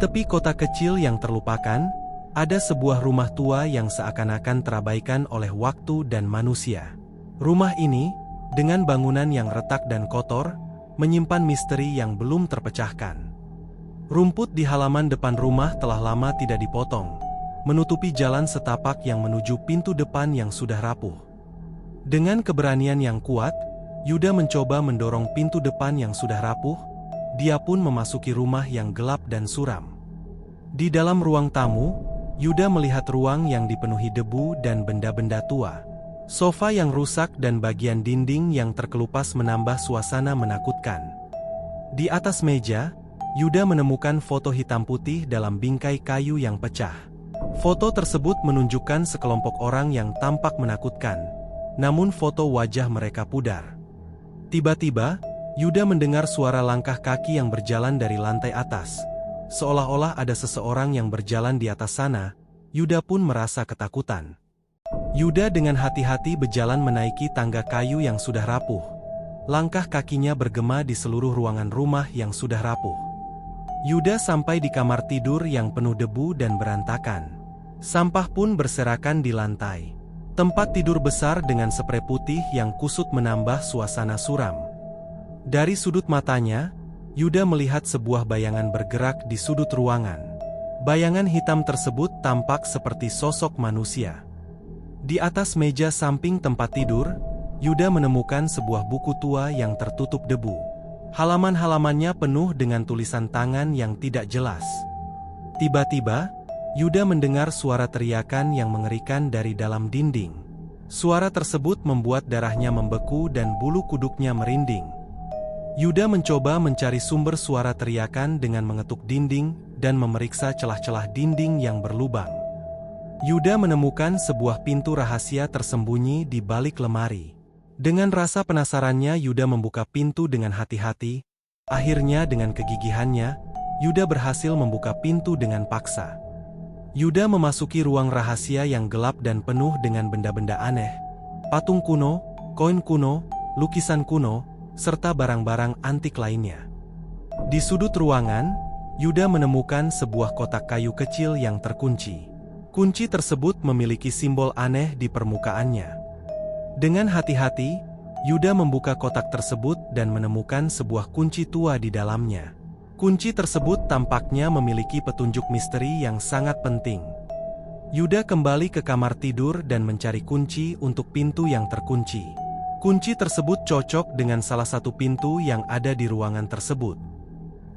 tepi kota kecil yang terlupakan, ada sebuah rumah tua yang seakan-akan terabaikan oleh waktu dan manusia. Rumah ini, dengan bangunan yang retak dan kotor, menyimpan misteri yang belum terpecahkan. Rumput di halaman depan rumah telah lama tidak dipotong, menutupi jalan setapak yang menuju pintu depan yang sudah rapuh. Dengan keberanian yang kuat, Yuda mencoba mendorong pintu depan yang sudah rapuh. Dia pun memasuki rumah yang gelap dan suram. Di dalam ruang tamu, Yuda melihat ruang yang dipenuhi debu dan benda-benda tua. Sofa yang rusak dan bagian dinding yang terkelupas menambah suasana menakutkan. Di atas meja, Yuda menemukan foto hitam putih dalam bingkai kayu yang pecah. Foto tersebut menunjukkan sekelompok orang yang tampak menakutkan, namun foto wajah mereka pudar. Tiba-tiba, Yuda mendengar suara langkah kaki yang berjalan dari lantai atas. Seolah-olah ada seseorang yang berjalan di atas sana. Yuda pun merasa ketakutan. Yuda dengan hati-hati berjalan menaiki tangga kayu yang sudah rapuh. Langkah kakinya bergema di seluruh ruangan rumah yang sudah rapuh. Yuda sampai di kamar tidur yang penuh debu dan berantakan. Sampah pun berserakan di lantai. Tempat tidur besar dengan sprei putih yang kusut menambah suasana suram. Dari sudut matanya, Yuda melihat sebuah bayangan bergerak di sudut ruangan. Bayangan hitam tersebut tampak seperti sosok manusia. Di atas meja samping tempat tidur, Yuda menemukan sebuah buku tua yang tertutup debu. Halaman-halamannya penuh dengan tulisan tangan yang tidak jelas. Tiba-tiba, Yuda mendengar suara teriakan yang mengerikan dari dalam dinding. Suara tersebut membuat darahnya membeku dan bulu kuduknya merinding. Yuda mencoba mencari sumber suara teriakan dengan mengetuk dinding dan memeriksa celah-celah dinding yang berlubang. Yuda menemukan sebuah pintu rahasia tersembunyi di balik lemari. Dengan rasa penasarannya, Yuda membuka pintu dengan hati-hati. Akhirnya dengan kegigihannya, Yuda berhasil membuka pintu dengan paksa. Yuda memasuki ruang rahasia yang gelap dan penuh dengan benda-benda aneh. Patung kuno, koin kuno, lukisan kuno, serta barang-barang antik lainnya. Di sudut ruangan, Yuda menemukan sebuah kotak kayu kecil yang terkunci. Kunci tersebut memiliki simbol aneh di permukaannya. Dengan hati-hati, Yuda membuka kotak tersebut dan menemukan sebuah kunci tua di dalamnya. Kunci tersebut tampaknya memiliki petunjuk misteri yang sangat penting. Yuda kembali ke kamar tidur dan mencari kunci untuk pintu yang terkunci. Kunci tersebut cocok dengan salah satu pintu yang ada di ruangan tersebut.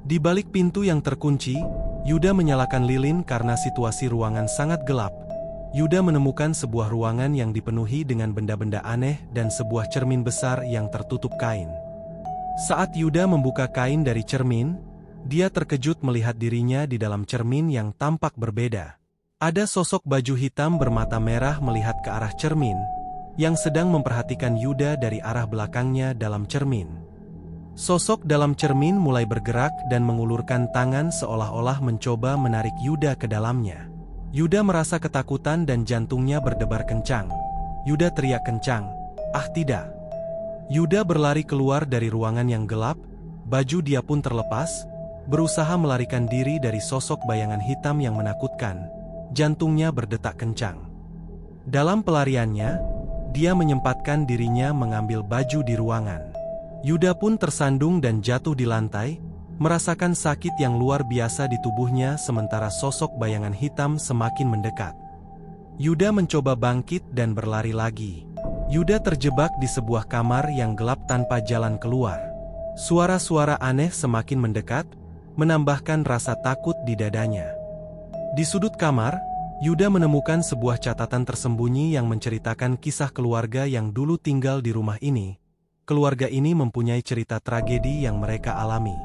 Di balik pintu yang terkunci, Yuda menyalakan lilin karena situasi ruangan sangat gelap. Yuda menemukan sebuah ruangan yang dipenuhi dengan benda-benda aneh dan sebuah cermin besar yang tertutup kain. Saat Yuda membuka kain dari cermin, dia terkejut melihat dirinya di dalam cermin yang tampak berbeda. Ada sosok baju hitam bermata merah melihat ke arah cermin, yang sedang memperhatikan Yuda dari arah belakangnya dalam cermin. Sosok dalam cermin mulai bergerak dan mengulurkan tangan seolah-olah mencoba menarik Yuda ke dalamnya. Yuda merasa ketakutan dan jantungnya berdebar kencang. Yuda teriak kencang, "Ah tidak!" Yuda berlari keluar dari ruangan yang gelap, baju dia pun terlepas, berusaha melarikan diri dari sosok bayangan hitam yang menakutkan. Jantungnya berdetak kencang. Dalam pelariannya, dia menyempatkan dirinya mengambil baju di ruangan. Yuda pun tersandung dan jatuh di lantai, merasakan sakit yang luar biasa di tubuhnya sementara sosok bayangan hitam semakin mendekat. Yuda mencoba bangkit dan berlari lagi. Yuda terjebak di sebuah kamar yang gelap tanpa jalan keluar. Suara-suara aneh semakin mendekat, menambahkan rasa takut di dadanya. Di sudut kamar, Yuda menemukan sebuah catatan tersembunyi yang menceritakan kisah keluarga yang dulu tinggal di rumah ini. Keluarga ini mempunyai cerita tragedi yang mereka alami.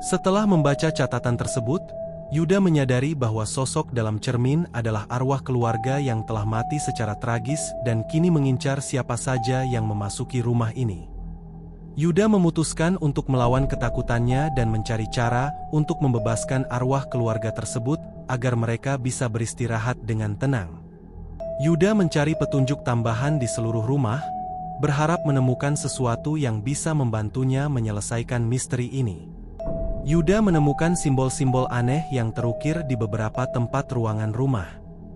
Setelah membaca catatan tersebut, Yuda menyadari bahwa sosok dalam cermin adalah arwah keluarga yang telah mati secara tragis dan kini mengincar siapa saja yang memasuki rumah ini. Yuda memutuskan untuk melawan ketakutannya dan mencari cara untuk membebaskan arwah keluarga tersebut agar mereka bisa beristirahat dengan tenang. Yuda mencari petunjuk tambahan di seluruh rumah, berharap menemukan sesuatu yang bisa membantunya menyelesaikan misteri ini. Yuda menemukan simbol-simbol aneh yang terukir di beberapa tempat ruangan rumah.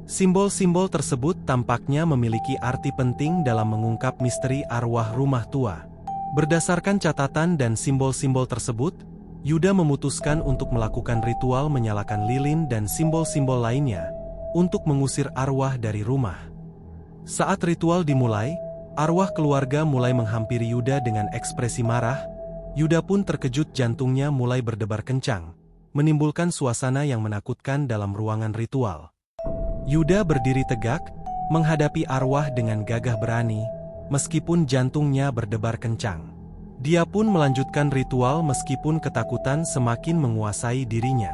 Simbol-simbol tersebut tampaknya memiliki arti penting dalam mengungkap misteri arwah rumah tua. Berdasarkan catatan dan simbol-simbol tersebut, Yuda memutuskan untuk melakukan ritual menyalakan lilin dan simbol-simbol lainnya untuk mengusir arwah dari rumah. Saat ritual dimulai, arwah keluarga mulai menghampiri Yuda dengan ekspresi marah. Yuda pun terkejut, jantungnya mulai berdebar kencang, menimbulkan suasana yang menakutkan dalam ruangan ritual. Yuda berdiri tegak, menghadapi arwah dengan gagah berani, meskipun jantungnya berdebar kencang. Dia pun melanjutkan ritual meskipun ketakutan semakin menguasai dirinya.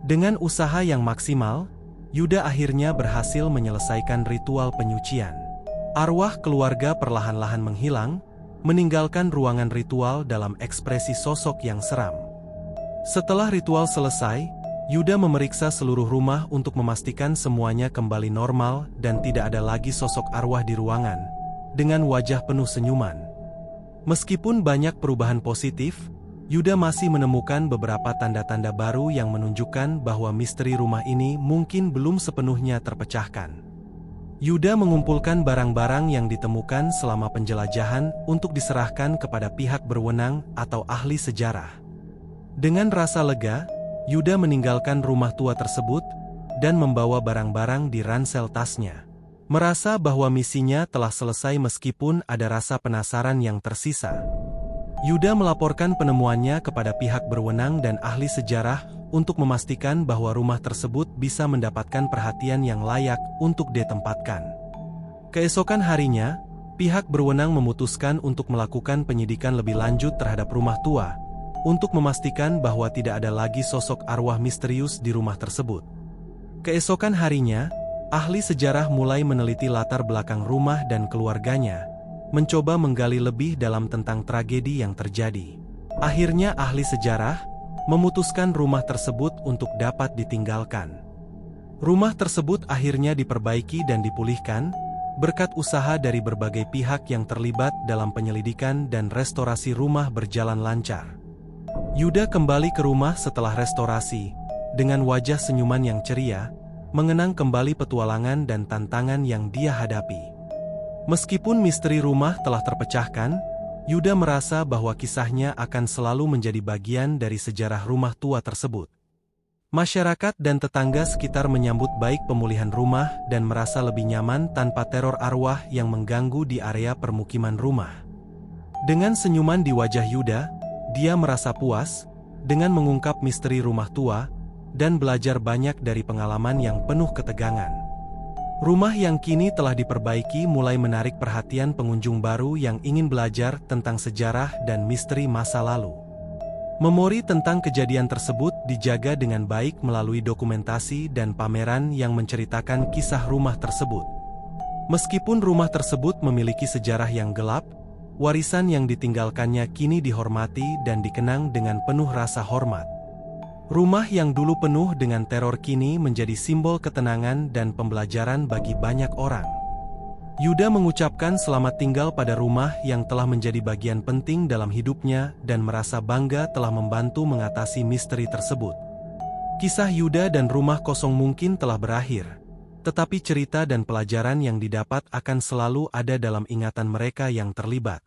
Dengan usaha yang maksimal, Yuda akhirnya berhasil menyelesaikan ritual penyucian. Arwah keluarga perlahan-lahan menghilang, meninggalkan ruangan ritual dalam ekspresi sosok yang seram. Setelah ritual selesai, Yuda memeriksa seluruh rumah untuk memastikan semuanya kembali normal dan tidak ada lagi sosok arwah di ruangan, dengan wajah penuh senyuman. Meskipun banyak perubahan positif, Yuda masih menemukan beberapa tanda-tanda baru yang menunjukkan bahwa misteri rumah ini mungkin belum sepenuhnya terpecahkan. Yuda mengumpulkan barang-barang yang ditemukan selama penjelajahan untuk diserahkan kepada pihak berwenang atau ahli sejarah. Dengan rasa lega, Yuda meninggalkan rumah tua tersebut dan membawa barang-barang di ransel tasnya. Merasa bahwa misinya telah selesai meskipun ada rasa penasaran yang tersisa. Yuda melaporkan penemuannya kepada pihak berwenang dan ahli sejarah untuk memastikan bahwa rumah tersebut bisa mendapatkan perhatian yang layak untuk ditempatkan. Keesokan harinya, pihak berwenang memutuskan untuk melakukan penyidikan lebih lanjut terhadap rumah tua, untuk memastikan bahwa tidak ada lagi sosok arwah misterius di rumah tersebut. Keesokan harinya, ahli sejarah mulai meneliti latar belakang rumah dan keluarganya, mencoba menggali lebih dalam tentang tragedi yang terjadi. Akhirnya ahli sejarah memutuskan rumah tersebut untuk dapat ditinggalkan. Rumah tersebut akhirnya diperbaiki dan dipulihkan, berkat usaha dari berbagai pihak yang terlibat dalam penyelidikan dan restorasi rumah berjalan lancar. Yuda kembali ke rumah setelah restorasi, dengan wajah senyuman yang ceria, mengenang kembali petualangan dan tantangan yang dia hadapi. Meskipun misteri rumah telah terpecahkan, Yuda merasa bahwa kisahnya akan selalu menjadi bagian dari sejarah rumah tua tersebut. Masyarakat dan tetangga sekitar menyambut baik pemulihan rumah dan merasa lebih nyaman tanpa teror arwah yang mengganggu di area permukiman rumah. Dengan senyuman di wajah Yuda, dia merasa puas dengan mengungkap misteri rumah tua dan belajar banyak dari pengalaman yang penuh ketegangan. Rumah yang kini telah diperbaiki mulai menarik perhatian pengunjung baru yang ingin belajar tentang sejarah dan misteri masa lalu. Memori tentang kejadian tersebut dijaga dengan baik melalui dokumentasi dan pameran yang menceritakan kisah rumah tersebut. Meskipun rumah tersebut memiliki sejarah yang gelap, warisan yang ditinggalkannya kini dihormati dan dikenang dengan penuh rasa hormat. Rumah yang dulu penuh dengan teror kini menjadi simbol ketenangan dan pembelajaran bagi banyak orang. Yuda mengucapkan selamat tinggal pada rumah yang telah menjadi bagian penting dalam hidupnya dan merasa bangga telah membantu mengatasi misteri tersebut. Kisah Yuda dan rumah kosong mungkin telah berakhir, tetapi cerita dan pelajaran yang didapat akan selalu ada dalam ingatan mereka yang terlibat.